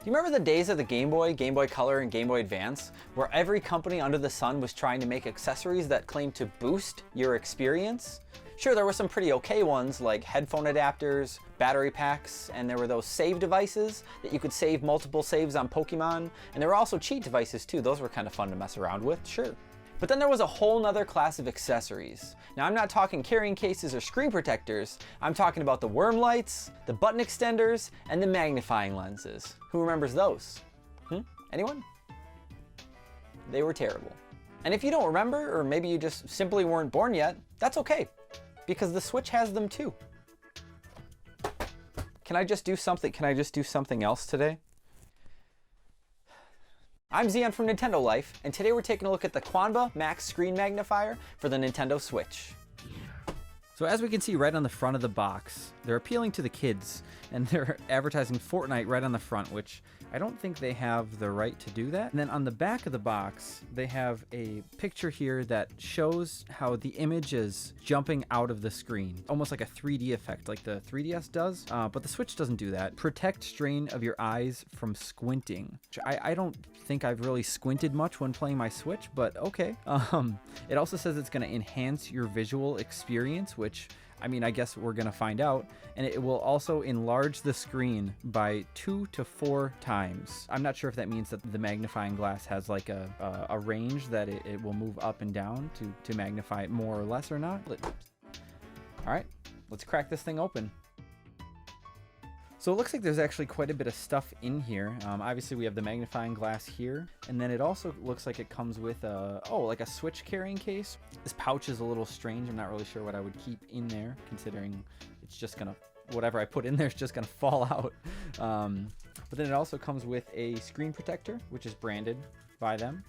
Do you remember the days of the Game Boy, Game Boy Color, and Game Boy Advance, where every company under the sun was trying to make accessories that claimed to boost your experience? Sure, there were some pretty okay ones like headphone adapters, battery packs, and there were those save devices that you could save multiple saves on Pokemon, and there were also cheat devices too. Those were kind of fun to mess around with, sure. But then there was a whole nother class of accessories. Now I'm not talking carrying cases or screen protectors, I'm talking about the worm lights, the button extenders, and the magnifying lenses. Who remembers those? Anyone? They were terrible. And if you don't remember, or maybe you just simply weren't born yet, that's okay, because the Switch has them too. Can I just do something else today? I'm Zion from Nintendo Life, and today we're taking a look at the Quanba Max Screen Magnifier for the Nintendo Switch. So as we can see right on the front of the box, they're appealing to the kids, and they're advertising Fortnite right on the front, which I don't think they have the right to do that. And then on the back of the box, they have a picture here that shows how the image is jumping out of the screen, almost like a 3D effect, like the 3DS does, but the Switch doesn't do that. Protect strain of your eyes from squinting. I don't think I've really squinted much when playing my Switch, but okay. It also says it's going to enhance your visual experience, which, I mean, I guess we're gonna find out. And it will also enlarge the screen by 2 to 4 times. I'm not sure if that means that the magnifying glass has like a range that it will move up and down to magnify it more or less or not. All right, let's crack this thing open. So it looks like there's actually quite a bit of stuff in here. Obviously we have the magnifying glass here, and then it also looks like it comes with like a Switch carrying case. This pouch is a little strange. I'm not really sure what I would keep in there, considering it's just gonna, whatever I put in there is just gonna fall out. But then it also comes with a screen protector, which is branded by them.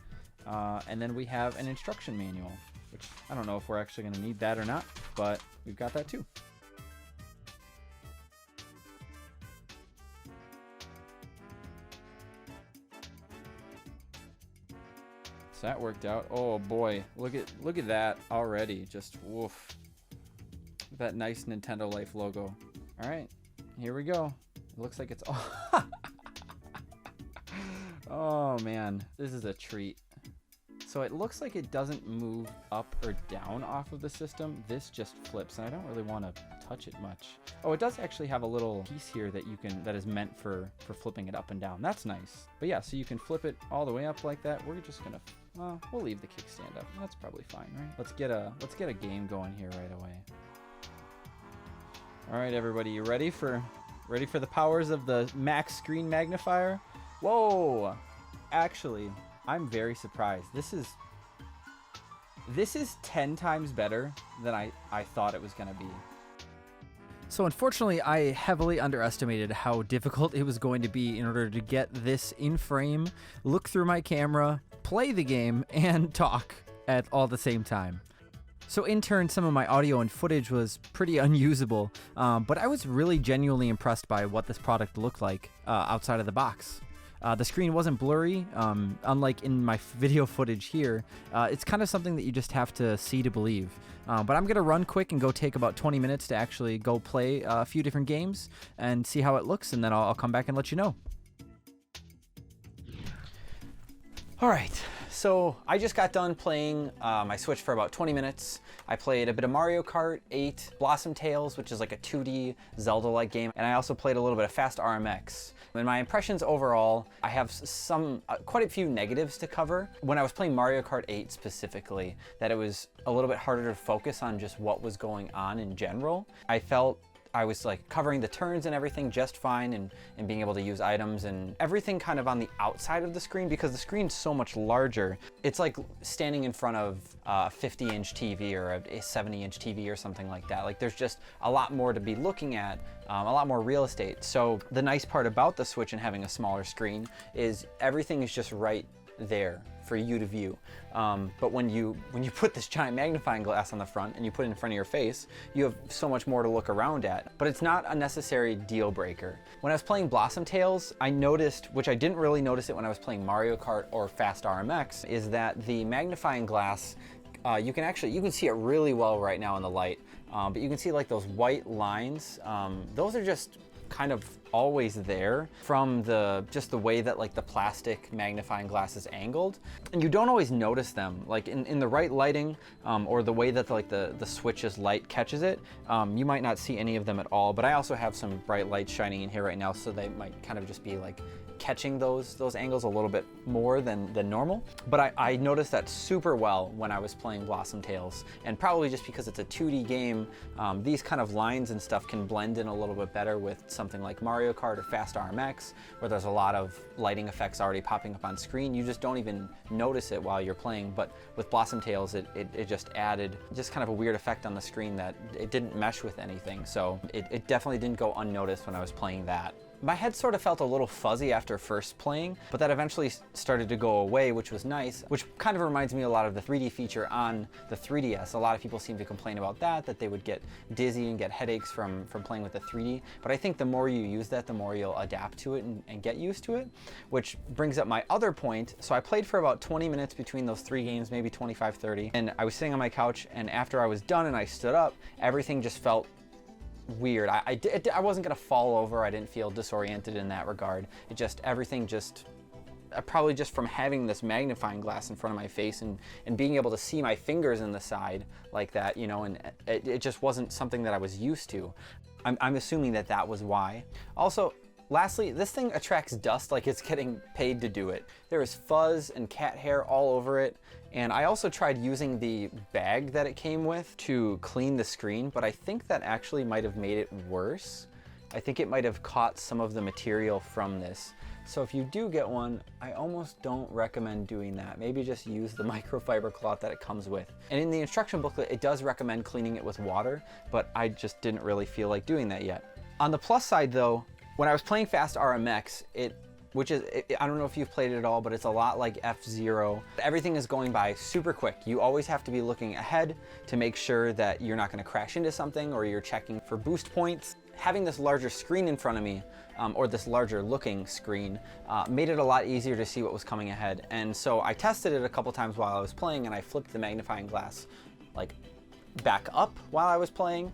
And then we have an instruction manual, which I don't know if we're actually gonna need that or not, but we've got that too. So that worked out. Oh boy, look at that already. Just woof. That nice Nintendo Life logo. All right, here we go. It looks like it's all oh man, this is a treat. So it looks like it doesn't move up or down off of the system. This just flips, and I don't really want to touch it much. Oh, it does actually have a little piece here that is meant for flipping it up and down. That's nice. But yeah, so you can flip it all the way up like that. We're just gonna, we'll leave the kickstand up. That's probably fine, right? Let's get a game going here right away. All right, everybody, you ready for the powers of the Max Screen Magnifier? Whoa! Actually, I'm very surprised. This is 10 times better than I thought it was gonna be. So unfortunately, I heavily underestimated how difficult it was going to be in order to get this in frame, look through my camera, play the game, and talk at all the same time. So in turn, some of my audio and footage was pretty unusable, but I was really genuinely impressed by what this product looked like outside of the box. The screen wasn't blurry, unlike in my video footage here. It's kind of something that you just have to see to believe. But I'm gonna run quick and go take about 20 minutes to actually go play a few different games and see how it looks, and then I'll come back and let you know. All right, so I just got done playing my Switch for about 20 minutes. I played a bit of Mario Kart 8, Blossom Tales, which is like a 2D Zelda-like game, and I also played a little bit of Fast RMX. In my impressions overall, I have quite a few negatives to cover. When I was playing Mario Kart 8 specifically, that it was a little bit harder to focus on just what was going on in general. I felt I was like covering the turns and everything just fine, and being able to use items and everything kind of on the outside of the screen, because the screen's so much larger. It's like standing in front of a 50-inch TV or a 70-inch TV or something like that. Like there's just a lot more to be looking at, a lot more real estate. So the nice part about the Switch and having a smaller screen is everything is just right there for you to view. But when you put this giant magnifying glass on the front and you put it in front of your face, you have so much more to look around at. But it's not a necessary deal breaker. When I was playing Blossom Tales, I noticed, which I didn't really notice it when I was playing Mario Kart or Fast RMX, is that the magnifying glass, you can see it really well right now in the light, but you can see like those white lines. Those are just kind of always there from just the way that like the plastic magnifying glass is angled, and you don't always notice them like in the right lighting, or the way that like the switch's light catches it. You might not see any of them at all, but I also have some bright lights shining in here right now, so they might kind of just be like catching those angles a little bit more than normal. But I noticed that super well when I was playing Blossom Tales, and probably just because it's a 2D game, these kind of lines and stuff can blend in a little bit better with something like Mario Kart or Fast RMX, where there's a lot of lighting effects already popping up on screen. You just don't even notice it while you're playing. But with Blossom Tales, it just added just kind of a weird effect on the screen that it didn't mesh with anything. So it definitely didn't go unnoticed when I was playing that. My head sort of felt a little fuzzy after first playing, but that eventually started to go away, which was nice, which kind of reminds me a lot of the 3D feature on the 3DS. A lot of people seem to complain about that they would get dizzy and get headaches from playing with the 3D. But I think the more you use that, the more you'll adapt to it and get used to it, which brings up my other point. So I played for about 20 minutes between those 3 games, maybe 25, 30, and I was sitting on my couch, and after I was done and I stood up, everything just felt weird. I wasn't gonna fall over. I didn't feel disoriented in that regard. Everything just, probably just from having this magnifying glass in front of my face and being able to see my fingers in the side like that, you know, and it just wasn't something that I was used to. I'm assuming that was why. Also, lastly, this thing attracts dust like it's getting paid to do it. There is fuzz and cat hair all over it. And I also tried using the bag that it came with to clean the screen, but I think that actually might have made it worse. I think it might have caught some of the material from this. So if you do get one, I almost don't recommend doing that. Maybe just use the microfiber cloth that it comes with. And in the instruction booklet, it does recommend cleaning it with water, but I just didn't really feel like doing that yet. On the plus side though, when I was playing Fast RMX, I don't know if you've played it at all, but it's a lot like F-Zero. Everything is going by super quick. You always have to be looking ahead to make sure that you're not going to crash into something, or you're checking for boost points. Having this larger screen in front of me, or this larger looking screen, made it a lot easier to see what was coming ahead. And so I tested it a couple times while I was playing, and I flipped the magnifying glass like back up while I was playing,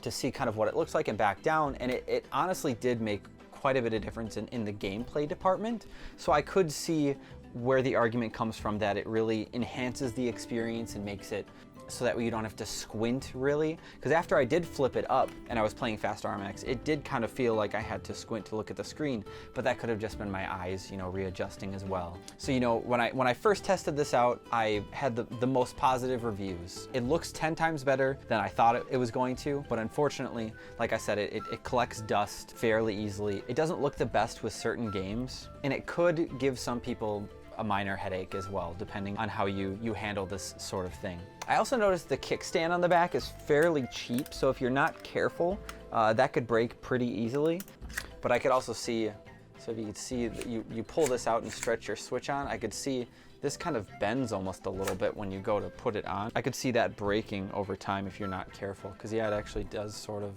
to see kind of what it looks like, and back down, and it honestly did make quite a bit of difference in the gameplay department. So I could see where the argument comes from that it really enhances the experience and makes it so that way you don't have to squint really. Because after I did flip it up and I was playing Fast RMX, it did kind of feel like I had to squint to look at the screen, but that could have just been my eyes, you know, readjusting as well. So, you know, when I first tested this out, I had the most positive reviews. It looks 10 times better than I thought it was going to, but unfortunately, like I said, it collects dust fairly easily. It doesn't look the best with certain games, and it could give some people a minor headache as well, depending on how you handle this sort of thing. I also noticed the kickstand on the back is fairly cheap, so if you're not careful, that could break pretty easily. But I could also see, so if you could see, you pull this out and stretch your Switch on, I could see this kind of bends almost a little bit when you go to put it on. I could see that breaking over time if you're not careful, because yeah, it actually does sort of,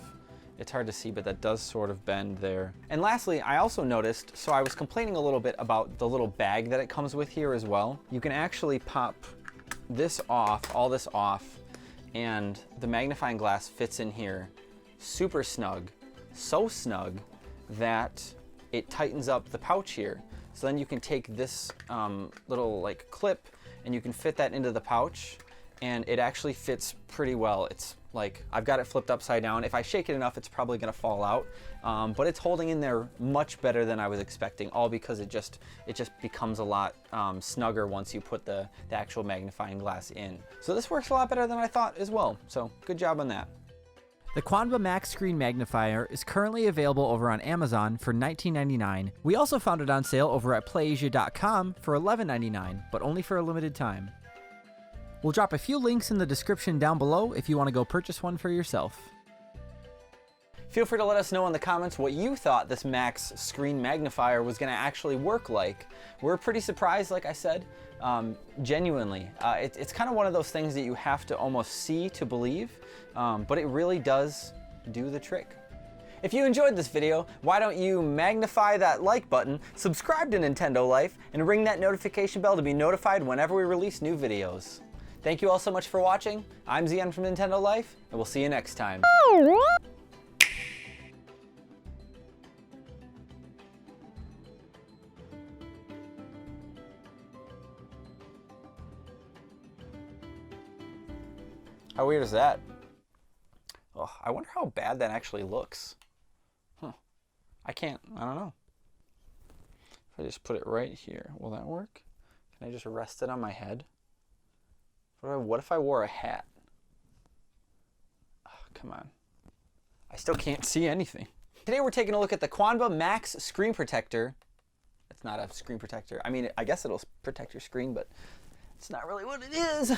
it's hard to see, but that does sort of bend there. And lastly, I also noticed, so I was complaining a little bit about the little bag that it comes with here as well. You can actually pop this off, all this off, and the magnifying glass fits in here super snug. So snug that it tightens up the pouch here. So then you can take this little like clip and you can fit that into the pouch, and it actually fits pretty well. It's like, I've got it flipped upside down. If I shake it enough, it's probably gonna fall out. But it's holding in there much better than I was expecting, all because it just becomes a lot snugger once you put the actual magnifying glass in. So this works a lot better than I thought as well. So good job on that. The Quanba Max Screen Magnifier is currently available over on Amazon for $19.99. We also found it on sale over at PlayAsia.com for $11.99, but only for a limited time. We'll drop a few links in the description down below if you want to go purchase one for yourself. Feel free to let us know in the comments what you thought this Max Screen Magnifier was going to actually work like. We're pretty surprised, like I said, genuinely. It's kind of one of those things that you have to almost see to believe, but it really does do the trick. If you enjoyed this video, why don't you magnify that like button, subscribe to Nintendo Life, and ring that notification bell to be notified whenever we release new videos. Thank you all so much for watching. I'm Zian from Nintendo Life, and we'll see you next time. How weird is that? Oh, I wonder how bad that actually looks. Huh. I don't know. If I just put it right here, will that work? Can I just rest it on my head? What if I wore a hat? Oh, come on. I still can't see anything. Today we're taking a look at the Quanba Max Screen Protector. It's not a screen protector. I mean, I guess it'll protect your screen, but it's not really what it is.